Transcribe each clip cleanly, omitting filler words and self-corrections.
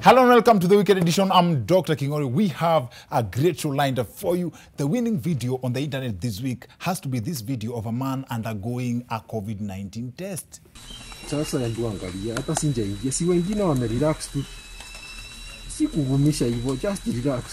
Hello and welcome to the Weekend Edition. I'm Dr. Kingori. We have a great show lined up for you. The winning video on the internet this week has to be this video of a man undergoing a COVID-19 test. Sasa yanguangalia hata sinjaingia, si wengine wamerelax tu, si kuvumisha hivyo, just relax.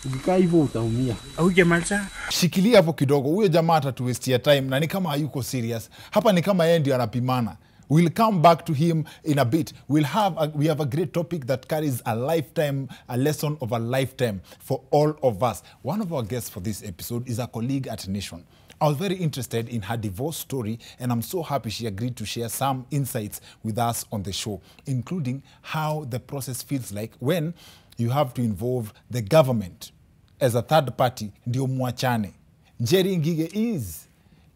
Ukikaa hivyo utaumia. Hujamaliza? Shikilia hapo kidogo, huyo jamaa atatuwestia time na ni kama hayuko serious. Hapa ni kama yeye ndio anapimana. We'll come back to him in a bit. We have a great topic that carries a lesson of a lifetime for all of us. One of our guests for this episode is a colleague at Nation. I was very interested in her divorce story, and I'm so happy she agreed to share some insights with us on the show, including how the process feels like when you have to involve the government as a third party. Ndio mwachane. Njeri Ngige is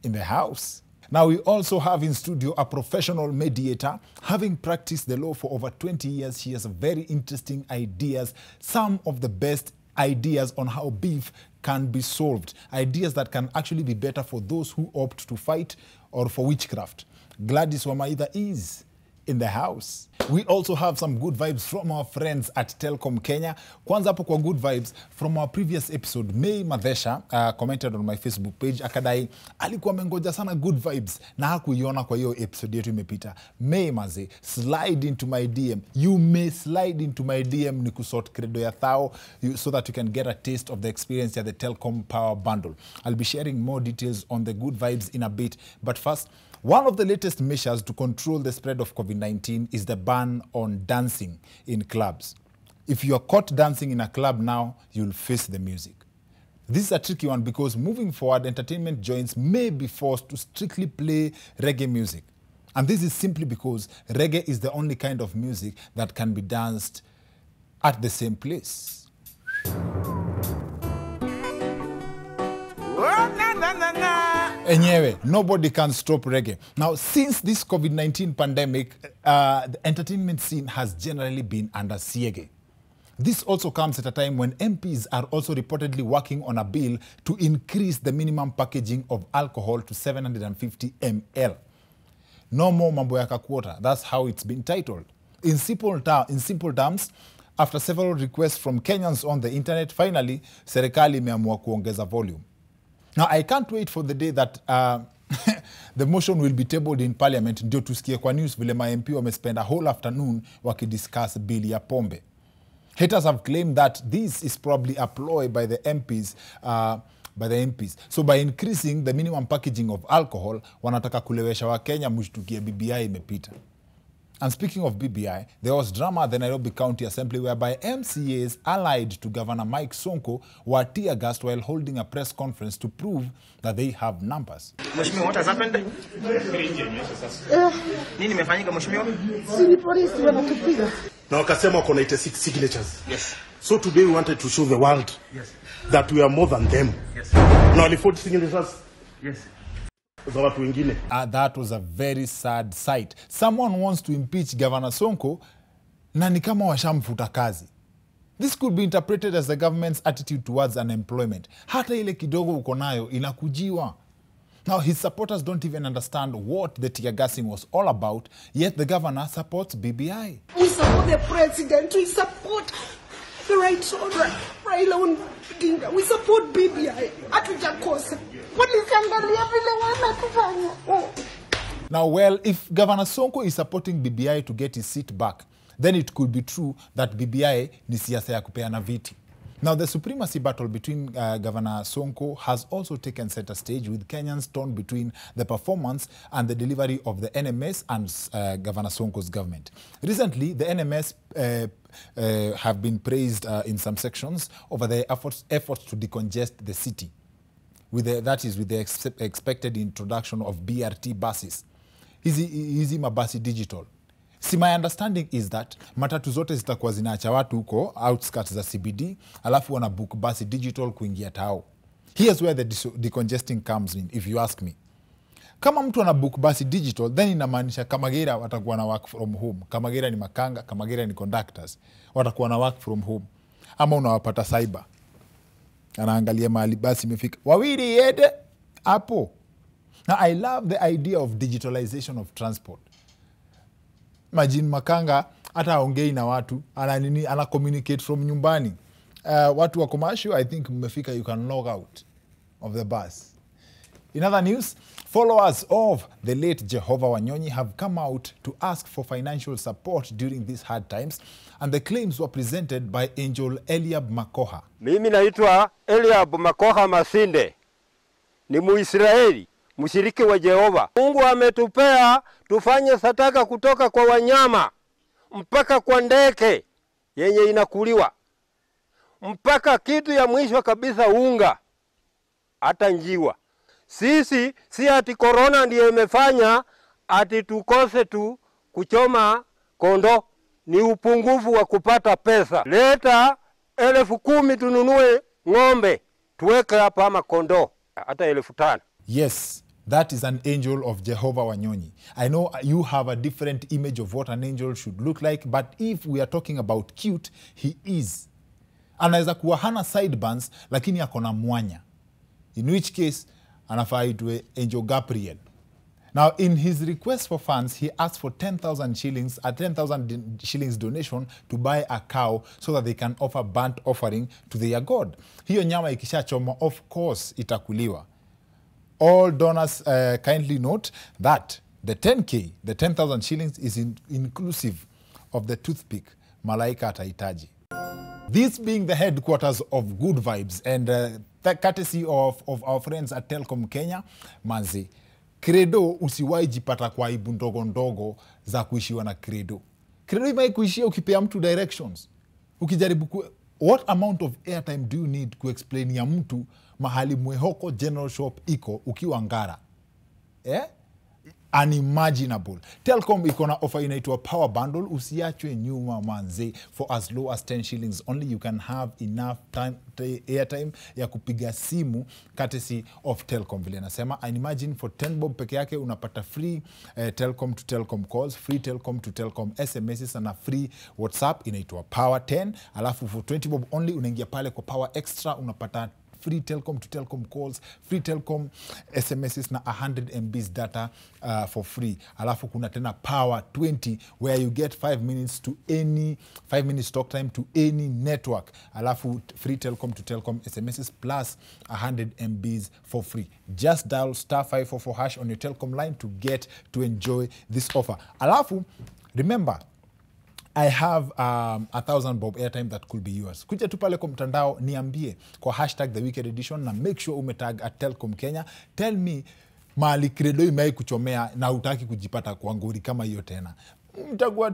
in the house. Now, we also have in studio a professional mediator. Having practiced the law for over 20 years, she has very interesting ideas, some of the best ideas on how beef can be solved, ideas that can actually be better for those who opt to fight or for witchcraft. Gladys Wamaitha is in the house. We also have some good vibes from our friends at Telkom Kenya. Kwanza hapo kwa good vibes from our previous episode, May Madhesha commented on my Facebook page akadai alikuwa mengoja sana good vibes na hakuiona kwa hiyo episode yetu imepita. May maze, slide into my DM. You may slide into my DM ni kusort credo ya thao so that you can get a taste of the experience at the Telkom Power Bundle. I'll be sharing more details on the good vibes in a bit. But first, one of the latest measures to control the spread of COVID-19 is the ban on dancing in clubs. If you are caught dancing in a club now, you'll face the music. This is a tricky one because moving forward, entertainment joints may be forced to strictly play reggae music. And this is simply because reggae is the only kind of music that can be danced at the same place. Anyway, nobody can stop reggae. Now, since this COVID-19 pandemic, the entertainment scene has generally been under siege. This also comes at a time when MPs are also reportedly working on a bill to increase the minimum packaging of alcohol to 750 ml. No more mambo ya kakwota. That's how it's been titled. In simple terms, after several requests from Kenyans on the internet, finally, serikali imeamua kuongeza volume. Now, I can't wait for the day that the motion will be tabled in parliament ndio tusikie kwa news vile ma MP wamespend a whole afternoon wakidiscuss bill ya pombe. Haters have claimed that this is probably a ploy by the MPs. So by increasing the minimum packaging of alcohol, wanataka kulewesha wa Kenya mshtukie BBI imepita. And speaking of BBI, there was drama at the Nairobi County Assembly whereby MCAs allied to Governor Mike Sonko were tear-gassed while holding a press conference to prove that they have numbers. Mheshimiwa, what has happened? Nini imefanyika mheshimiwa? Si polisi wanatupiga. Na wakasema wako na 86 signatures. Yes. So today we wanted to show the world that we are more than them. Yes. Na wali 40 signatures. Yes. That was a very sad sight. Someone wants to impeach Governor Sonko na ni kama washamfuta kazi. This could be interpreted as the government's attitude towards unemployment. Hata ile kidogo uko nayo inakujiwa. Now, his supporters don't even understand what the tear gassing was all about, yet the governor supports BBI. We support the president, we support the right shoulder, Raila Odinga, we support BBI. Hatujakosa. Now, well, if Governor Sonko is supporting BBI to get his seat back, then it could be true that BBI ni siasa ya kupeana viti. Now, the supremacy battle between Governor Sonko has also taken center stage, with Kenyans torn between the performance and the delivery of the NMS and Governor Sonko's government. Recently, the NMS have been praised in some sections over their efforts to decongest the city. That is with the expected introduction of BRT buses. Hizi mabasi digital. See, my understanding is that matatu zote zitakuwa zinaacha watu huko outskirts za CBD, alafu wana book basi digital kuingia tao. Here's where the decongesting comes in, if you ask me. Kama mtu ana book basi digital, then inamaanisha Kamagera watakuwa na work from home. Kamagera ni makanga, Kamagera ni conductors. Watakuwa na work from home. Ama unawapata cyber. Anaangalia mahali basi imefika. Wawili yede hapo. Now, I love the idea of digitalization of transport. Imagine makanga hata aongei na watu, ana communicate from nyumbani. Watu wa commercial, I think mmefika, you can log out of the bus. In other news, followers of the late Jehovah Wanyonyi have come out to ask for financial support during these hard times, and the claims were presented by Angel Eliab Makoha. Mimi naitwa Eliab Makoha Masinde. Ni Muisraeli, mshiriki wa Jehova. Mungu ametupea tufanye sadaka kutoka kwa wanyama mpaka kwa ndege yenye inakuliwa, mpaka kitu ya mwisho kabisa unga, hata njiwa. Sisi si ati corona ndiyo imefanya ati tukose tu kuchoma kondo, ni upungufu wa kupata pesa. Leta 10,000 tununue ng'ombe tuweke hapa ama kondo, hata 5,000. Yes, that is an angel of Jehovah Wanyonyi. I know you have a different image of what an angel should look like, but if we are talking about cute, he is. Anaweza kuwa hana sideburns, lakini akona mwanya. In which case, anafaa itwe Angel Gabriel. Now, in his request for funds, he asked for 10,000 shillings, a 10,000 shillings donation to buy a cow so that they can offer burnt offering to their God. Hiyo nyama ikishachoma, of course, itakuliwa. All donors kindly note that the 10K, the 10,000 shillings, is inclusive of the toothpick Malaika atahitaji. This being the headquarters of Good Vibes and the courtesy of our friends at Telcom Kenya, manzi, credo usiwahi jipata kwa aibu ndogo ndogo za kuishiwa na credo. Credo imai kuishia ukipea mtu directions. Ukijaribu what amount of airtime do you need to explain ya mtu mahali Mwehoko General Shop iko ukiwa Ngara? Unimaginable. Telcom iko na offer inaitwa Power Bundle. Usiachwe nyuma manze. For as low as 10 shillings only, you can have enough time, airtime ya kupiga simu courtesy of Telcom. Vile nasema, I imagine for 10 bob peke yake unapata free Telcom to Telcom calls, free Telcom to Telcom SMSs na free WhatsApp inaitwa Power 10. Alafu for 20 bob only unaingia pale kwa Power Extra unapata free Telcom to Telcom calls, free Telcom SMSs na 100 MBs data for free. Alafu kuna tena Power 20 where you get 5 minutes talk time to any network. Alafu free Telcom to Telcom SMSs plus 100 MBs for free. Just dial *544# on your Telcom line to enjoy this offer. Alafu, remember, I have 1,000 bob airtime that could be yours. Kuja tu pale kwa mtandao niambie kwa hashtag The Wicked Edition na make sure umetag at Telcom Kenya. Tell me mahali credo imei kuchomea na utaki kujipata kwa ngori kama hiyo tena.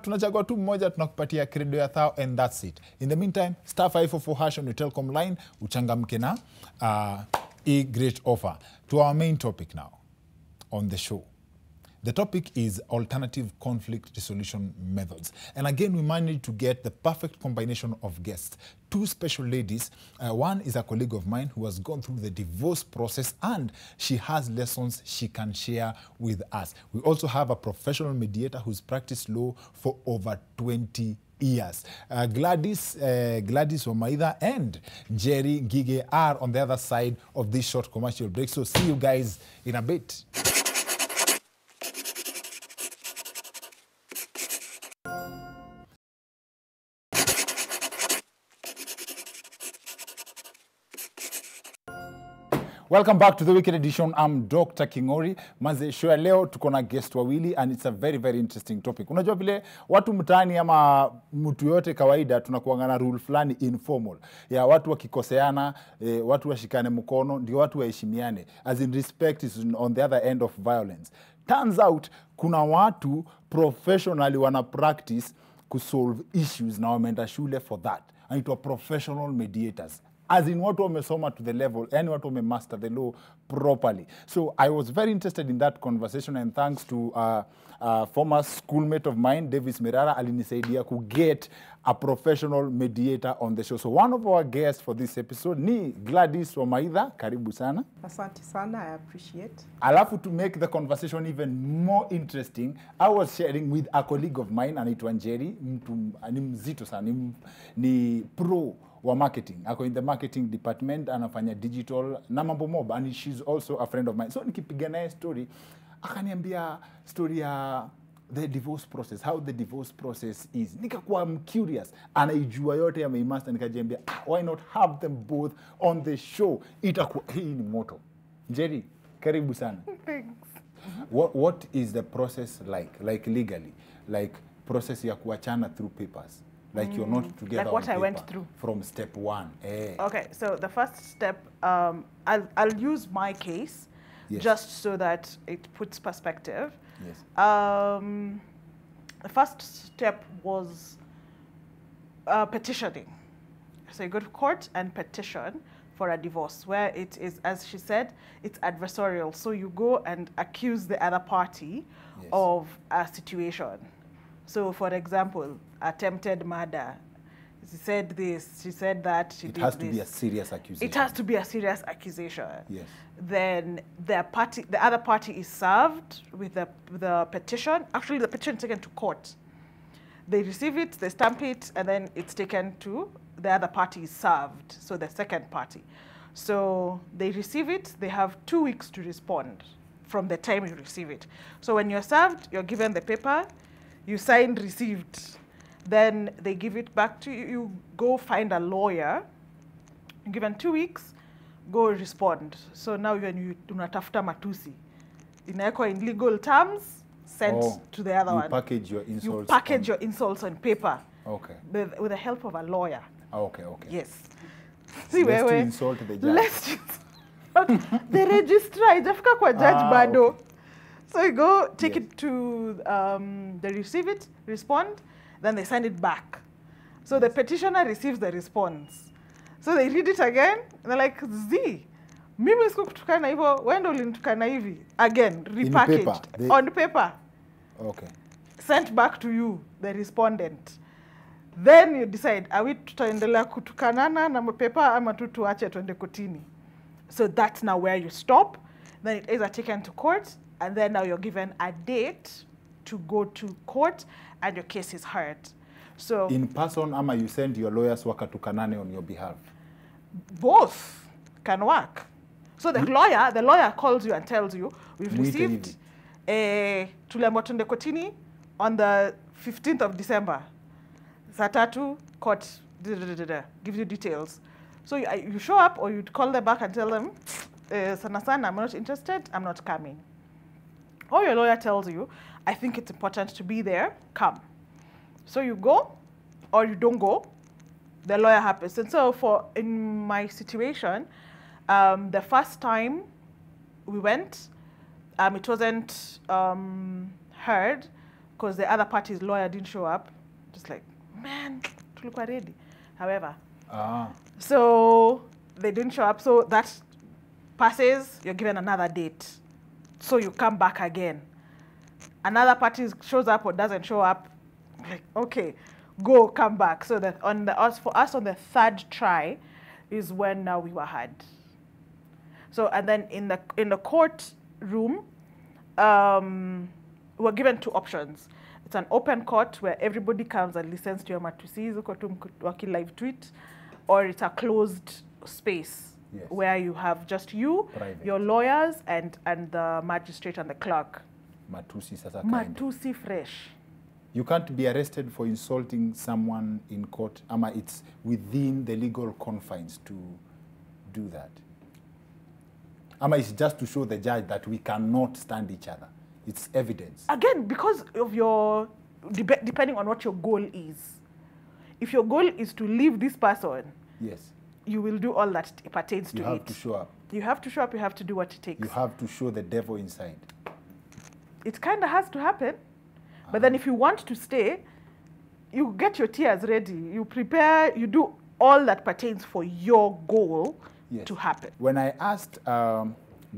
Tunachagua tu mmoja, tunakupatia credo ya 1,000 and that's it. In the meantime, *544# on your Telcom line, uchangamke na a great offer. To our main topic now on the show. The topic is alternative conflict resolution methods. And again, we managed to get the perfect combination of guests. Two special ladies. One is a colleague of mine who has gone through the divorce process and she has lessons she can share with us. We also have a professional mediator who's practiced law for over 20 years. Gladys Wamaitha and Jerry Ngige are on the other side of this short commercial break. So see you guys in a bit. Welcome back to the Wicked Edition. I'm Dr. Kingori. Maze, show ya leo tuko na guest wawili and it's a very, very interesting topic. Unajua vile watu mtaani ama mtu yote kawaida tunakuanga na rule fulani informal. Ya watu wakikoseana, watu washikane mkono, ndio watu waheshimiane. As in respect is on the other end of violence. Turns out kuna watu professionally wana practice kusolve issues na wameenda shule for that. Anaitwa professional mediators. As in watu wamesoma to the level, yani watu wamemaster the law properly. So I was very interested in that conversation and thanks to a former schoolmate of mine, Davis Merara, alinisaidia ku get a professional mediator on the show. So one of our guests for this episode ni Gladys Wamaitha. Karibu sana. Asante sana, I appreciate. Alafu to make the conversation even more interesting, I was sharing with a colleague of mine, anaitwa Njeri, mtu ni mzito sana, ni pro wa marketing. Ako in the marketing department, anafanya digital na mambo mob, and she's also a friend of mine. So nikipiga naye story, akaniambia story ya the divorce process, how the divorce process is. Nikakuwa I'm curious, anaijua yote ameimaster, nikajiambia why not have them both on the show? Itakuwa hii ni moto. Jerry, karibu sana. Thanks. What is the process like legally? Like process ya kuachana through papers. Like you're not together Like what on I paper went through. from step one. Okay, so the first step, I'll use my case, Yes. just so that it puts perspective. Yes. The first step was petitioning. So you go to court and petition for a divorce, where it is, as she said, it's adversarial. So you go and accuse the other party Yes. of a situation. So, for example, attempted murder. She said this, she said that, she It did has to this. be a serious accusation. It has to be a serious accusation. Yes. Then the other party is served with the petition. Actually, the petition is taken to court. They receive it, they stamp it, and then it's taken to the other party is served, so the second party. So they receive it, they have 2 weeks to respond from the time you receive it. So when you're served, you're given the paper, you signed, received. Then they give it back to you. You go find a lawyer. You're given 2 weeks, go respond. So now when you unatafuta matusi, inawekwa in legal terms, sent to the other you one. Package your insults. You package your insults on paper. Okay. With the help of a lawyer. Okay. Yes. See Let's where insult the judge. Let's the registrar ijafika kwa judge bado. Okay. So you go take Yes. it to they receive it, respond, then they send it back. So the petitioner receives the response. So they read it again, and they're like, Z, mimi sikukutukana hivyo, wewe ndio ulinitukana hivi. Again, repackaged paper. on paper. Okay. Sent back to you, the respondent. Then you decide, are we tutaendelea kutukanana na mapepa ama tu tuache tuende kotini? So that's now where you stop. Then it is taken to court, and then now you're given a date to go to court, and your case is heard. So In person, ama you send your lawyers wakatukanane on your behalf. both can work. So the lawyer calls you and tells you, we've Mwite received tuliambiwa tuende kotini on the 15th of December. Saa tatu, court, gives you details. So you show up, or you call them back and tell them, sana sana, I'm not interested, I'm not coming. Or your lawyer tells you, I think it's important to be there, come. So you go, or you don't go, the lawyer happens. And so in my situation, the first time we went, it wasn't heard because the other party's lawyer didn't show up. Just like, man, tulikuwa ready. However, so they didn't show up. So that passes, you're given another date. So you come back again. Another party shows up or doesn't show up. Like, okay, go, come back. So that for us on the third try is when now we were heard. So and then in the courtroom, we're given two options. It's an open court where everybody comes and listens to your matusi, live tweet, or it's a closed space. Yes. Where you have just you, private, your lawyers, and the magistrate and the clerk. Matusi sasa Matusi fresh. You can't be arrested for insulting someone in court. Ama it's within the legal confines to do that. Ama it's just to show the judge that we cannot stand each other. It's evidence. Again, because of your, depending on what your goal is. If your goal is to leave this person, yes, you will do all that pertains to it. You have to show up. You have to show up, you have to do what it takes. You have to show the devil inside. It kind of has to happen. But then if you want to stay, you get your tears ready. You prepare, you do all that pertains for your goal to happen. When I asked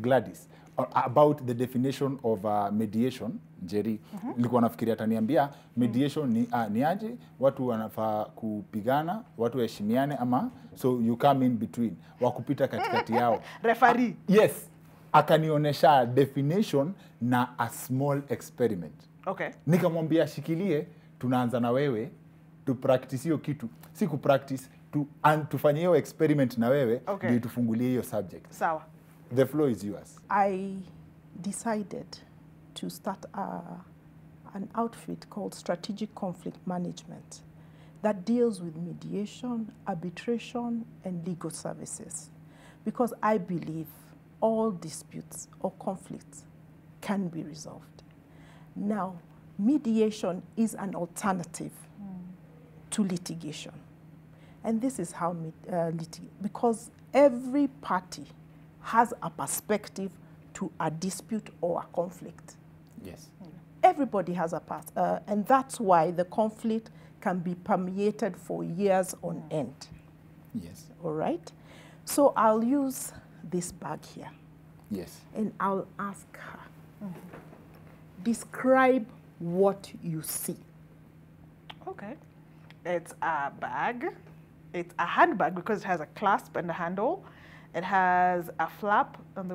Gladys about the definition of mediation, Jerry, nilikuwa nafikiria ataniambia mediation ni aje, watu wanafaa kupigana, watu heshimiane ama so you come in between, wakupita katikati yao. Referee. Yes. Akanionyesha definition na a small experiment. Okay. Nikamwambia shikilie, tunaanza na wewe, tu practice hiyo kitu. Si ku practice, tufanye hiyo experiment na wewe, ndio tufungulie hiyo subject. Sawa. The floor is yours. I decided to start an outfit called Strategic Conflict Management that deals with mediation, arbitration, and legal services. Because I believe all disputes or conflicts can be resolved. Now, mediation is an alternative to litigation. And this is how, because every party has a perspective to a dispute or a conflict. Yes. Everybody has a part, and that's why the conflict can be permeated for years on end. Yes. All right? So I'll use this bag here, Yes. and I'll ask her, describe what you see. Okay. It's a bag. It's a handbag because it has a clasp and a handle. It has a flap on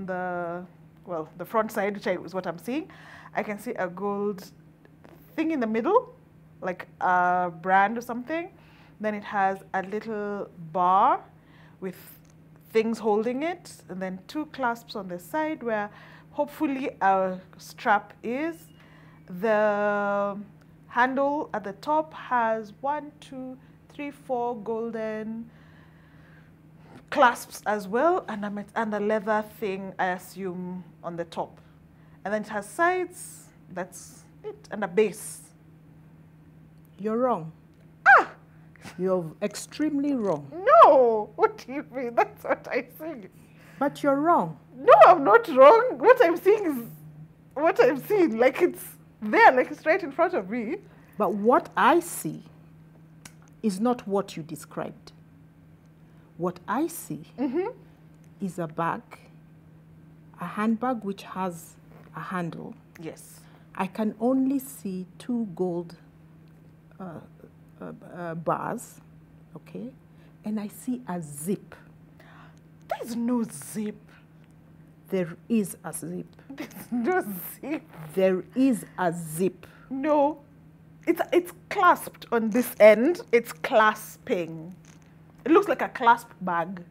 the front side, which is what I'm seeing. I can see a gold thing in the middle, like a brand or something. Then it has a little bar with things holding it, and then two clasps on the side where hopefully a strap is. The handle at the top has 1, 2, 3, 4 golden clasps as well, and a leather thing, I assume, on the top. And then it has sides, that's it, and a base. You're wrong. You're extremely wrong. No! What do you mean? That's what I see. But you're wrong. No, I'm not wrong. What I'm seeing is what I'm seeing. Like it's there, like it's right in front of me. But what I see is not what you described. What I see is a bag, a handbag which has a handle. Yes. I can only see two gold bars, okay? And I see a zip. There's no zip. There is a zip. There's no zip. There is a zip. No. It's clasped on this end. It's clasping. It looks like a clasp bag.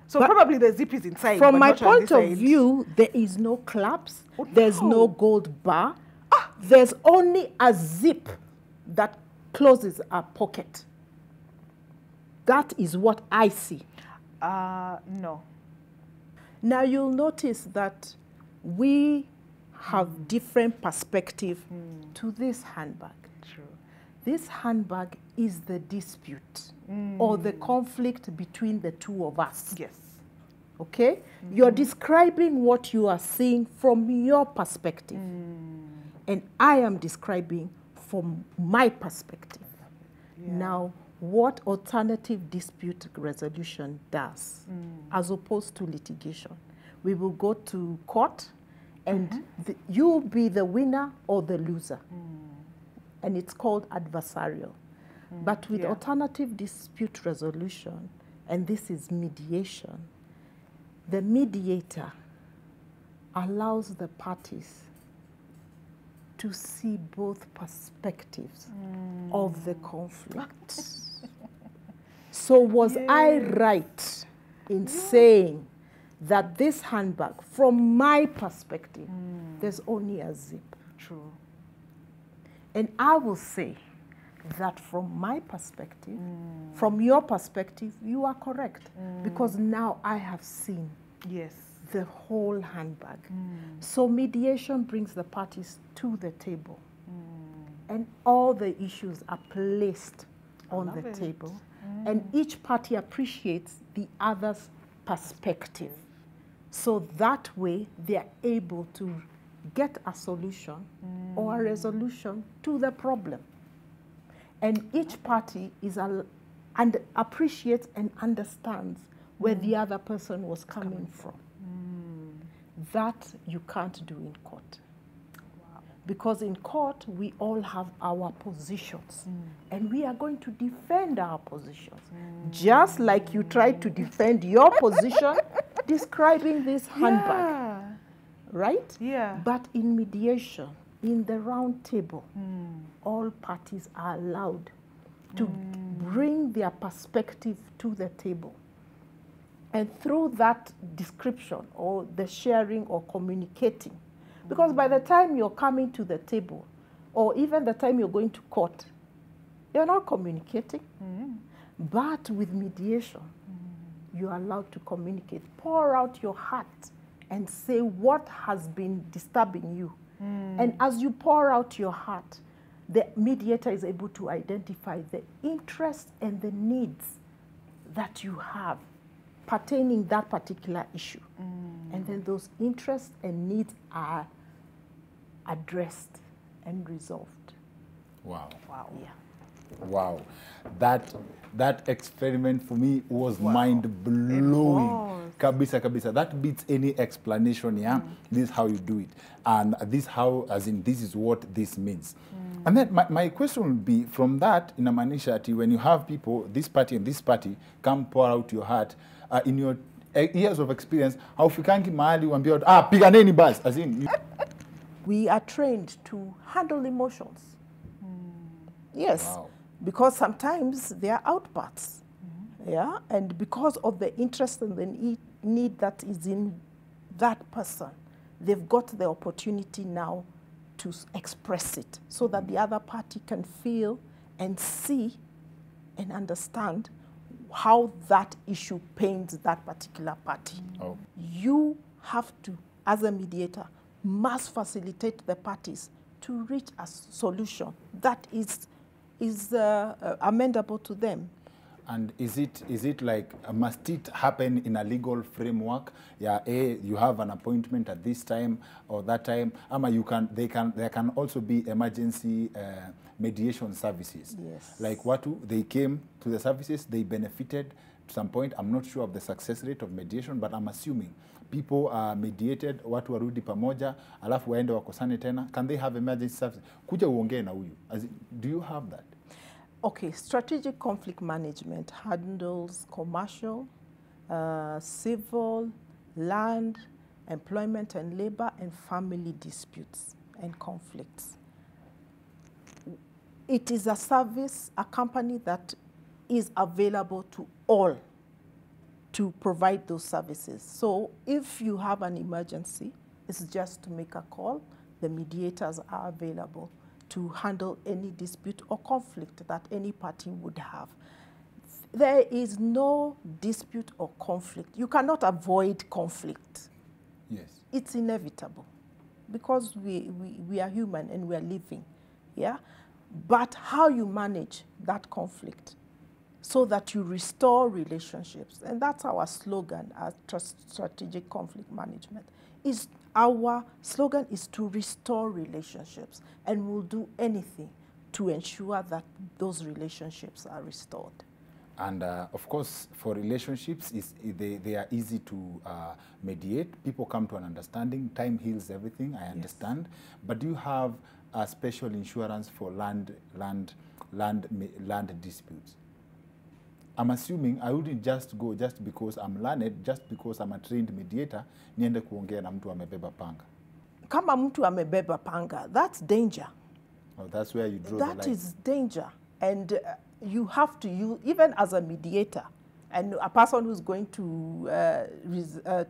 So But probably the zip is inside. From but my not on point this of side. view, there is no clasp. Oh, There's no. no gold bar. There's only a zip that closes a pocket. That is what I see. No. Now you'll notice that we have different perspective to this handbag. True. This handbag is the dispute or the conflict between the two of us. Yes. Okay? You're describing what you are seeing from your perspective. And I am describing from my perspective. Now, what alternative dispute resolution does, as opposed to litigation, we will go to court and you'll be the winner or the loser. And it's called adversarial. But with alternative dispute resolution, and this is mediation, the mediator allows the parties to see both perspectives of the conflict. So was I right in saying that this handbag, from my perspective, there's only a zip? True. And I will say that from my perspective, from your perspective, you are correct. Because now I have seen Yes. the whole handbag. So mediation brings the parties to the table. And all the issues are placed on the love it. table. And each party appreciates the other's perspective. So that way they are able to get a solution or a resolution to the problem. And each party is and appreciates and understands where the other person was coming from. That you can't do in court. Because in court, we all have our positions. And we are going to defend our positions. Just like you tried to defend your position, describing this handbag. Right? Yeah. But in mediation, in the round table, all parties are allowed to bring their perspective to the table. And through that description or the sharing or communicating, Because by the time you're coming to the table, or even the time you're going to court, you're not communicating. But with mediation, you're allowed to communicate. Pour out your heart and say what has been disturbing you. And as you pour out your heart, the mediator is able to identify the interests and the needs that you have pertaining that particular issue. And then those interests and needs are addressed and resolved. Wow. Wow. Yeah. Wow. That experiment for me was mind-blowing. was. Kabisa, kabisa. That beats any explanation, yeah? This is how you do it. And this how, as in, this is what this means. And then my question would be, from that, in a manishati, when you have people, this party and this party, come pour out your heart, in your years of experience, haufikangi mahali uambia, piganeni basi, as in... We are trained to handle emotions. Yes, Wow. because sometimes there are outbursts. Yeah, and because of the interest and the need that is in that person, they've got the opportunity now to express it so that the other party can feel and see and understand how that issue pains that particular party. Oh. You have to, as a mediator, must facilitate the parties to reach a solution that is amendable to them. And is it like, must it happen in a legal framework? Yeah, you have an appointment at this time or that time. Ama there can also be emergency mediation services. Yes. Like they came to the services, they benefited to some point. I'm not sure of the success rate of mediation, but I'm assuming people are mediated, watu warudi pamoja, alafu waende wakosane tena. Can they have emergency services? Kuja uongee na huyu. Do you have that? Okay, strategic conflict management handles commercial, civil, land, employment and labor, and family disputes and conflicts. It is a service, a company that is available to all to provide those services. So if you have an emergency, it's just to make a call. The mediators are available to handle any dispute or conflict that any party would have. There is no dispute or conflict. You cannot avoid conflict. Yes. It's inevitable because we are human and we are living, yeah? But how you manage that conflict so that you restore relationships, and that's our slogan at Strategic Conflict Management, our slogan is to restore relationships, and we'll do anything to ensure that those relationships are restored. And of course, for relationships, they are easy to mediate. People come to an understanding. Time heals everything, I understand. Yes. But do you have a special insurance for land disputes? I'm assuming I wouldn't just go just because I'm learned, just because I'm a trained mediator, niende kuongea na mtu amebeba panga. Kama mtu amebeba panga, that's danger. Oh, that's where you draw the line. That is danger. And you have to use, even as a mediator, and a person who's going to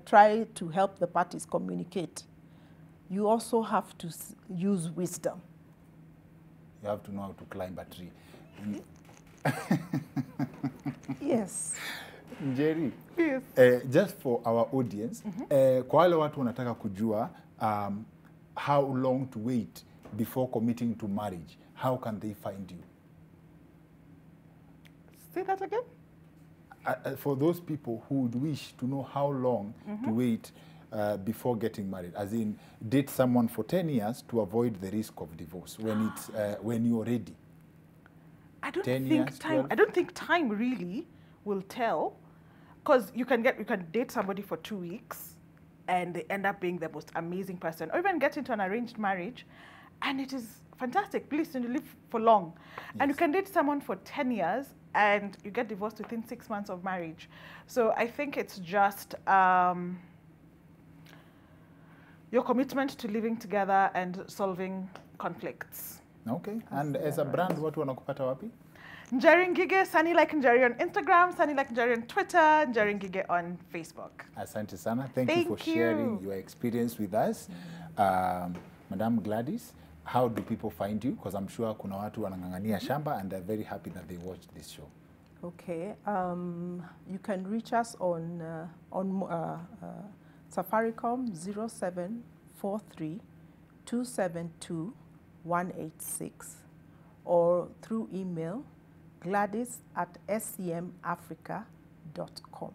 try to help the parties communicate, you also have to use wisdom. You have to know how to climb a tree. Yes. Jerry, Yes. just for our audience, kwa wale watu wanataka kujua how long to wait before committing to marriage, how can they find you? Say that again? For those people who would wish to know how long to wait before getting married, as in date someone for 10 years to avoid the risk of divorce when you're ready. I don't 10 think years, time. 12? I don't think time really will tell, because you can date somebody for 2 weeks, and they end up being the most amazing person, or even get into an arranged marriage, and it is fantastic. Please, and you live for long, and you can date someone for 10 years, and you get divorced within 6 months of marriage. So I think it's just your commitment to living together and solving conflicts. Okay. And as a brand, watu wanakupata wapi? Njeri Ngige, Sunny Like Njeri on Instagram, Sunny Like Njeri on Twitter, Njeri Ngige on Facebook. Asante sana. Thank you for sharing your experience with us. Madam Gladys, how do people find you? Because I'm sure kuna watu wanang'ang'ania shamba and they're very happy that they watched this show. Okay, you can reach us on Safaricom 0743 272 186 or through email gladys@scmafrica.com.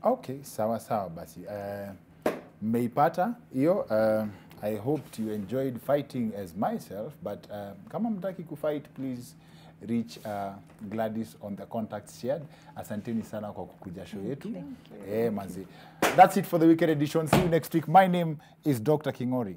Okay, sawa sawa basi. Mmeipata hiyo. I hoped you enjoyed fighting as myself, but kama mtaki kufight, please reach Gladys on the contacts shared. Asanteni sana kwa kukuja show yetu. Manzi. That's it for the weekend edition. See you next week. My name is Dr. Kingori.